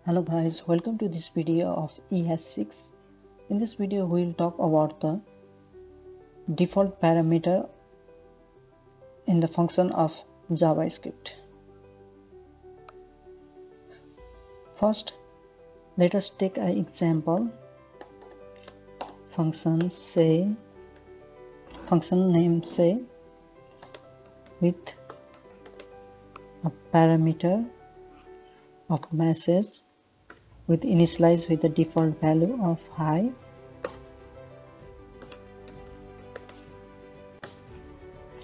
Hello guys, welcome to this video of ES6. In this video we will talk about the default parameter in the function of JavaScript. First, let us take an example. Function name say with a parameter of message with initialize with the default value of hi.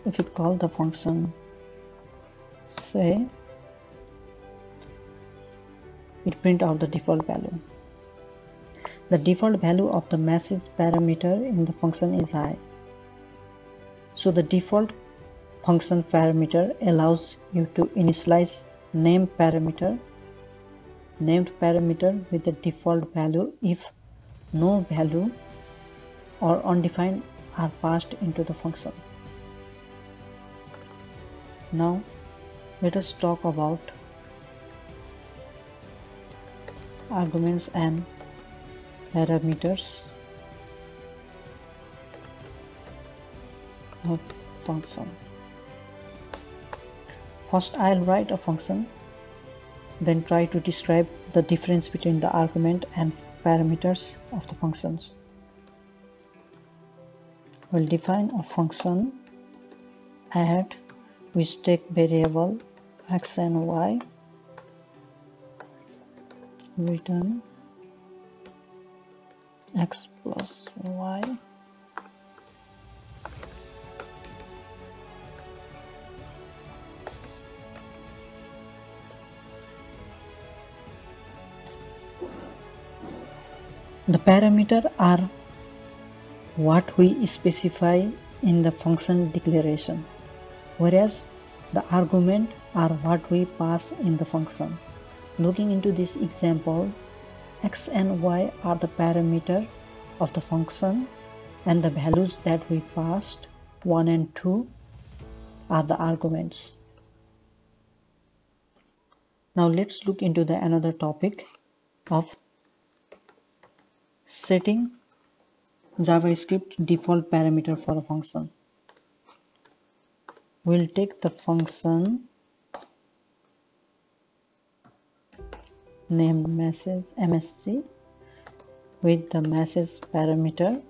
If you call the function say, it print out the default value. The default value of the message parameter in the function is hi. So the default function parameter allows you to initialize named parameter with the default value if no value or undefined are passed into the function. Now let us talk about arguments and parameters of function. First, I'll write a function, then try to describe the difference between the argument and parameters of the functions. We'll define a function add which take variable x and y, return x plus y. The parameters are what we specify in the function declaration, whereas the argument are what we pass in the function. Looking into this example, x and y are the parameter of the function and the values that we passed 1 and 2 are the arguments. Now let's look into the another topic of setting JavaScript default parameter for a function. We'll take the function named message MSC with the message parameter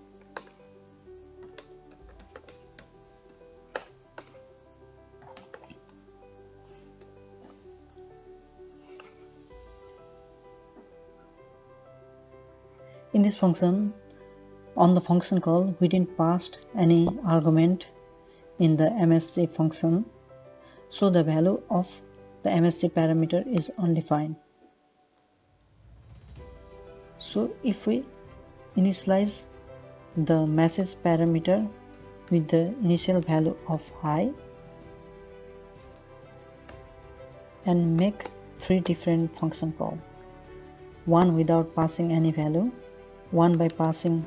in this function. On the function call, we didn't pass any argument in the MSC function, so the value of the MSC parameter is undefined. So if we initialize the message parameter with the initial value of hi and make 3 different function calls, one without passing any value, one by passing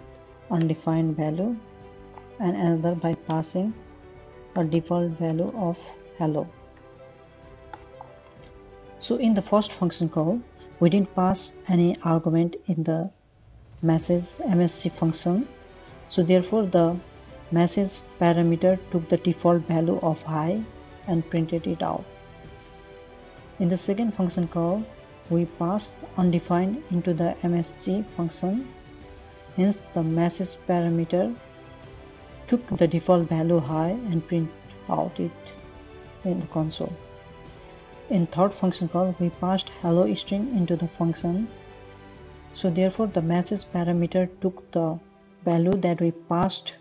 undefined value, and another by passing a default value of hello. So in the first function call, we didn't pass any argument in the message MSC function, so therefore the message parameter took the default value of hi and printed it out. In the second function call, we passed undefined into the MSC function, hence the message parameter took the default value hi and print out it in the console. In third function call, we passed hello string into the function, so therefore the message parameter took the value that we passed,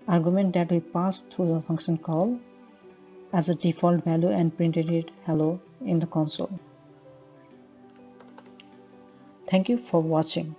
argument that we passed through the function call as a default value and printed it hello in the console. Thank you for watching.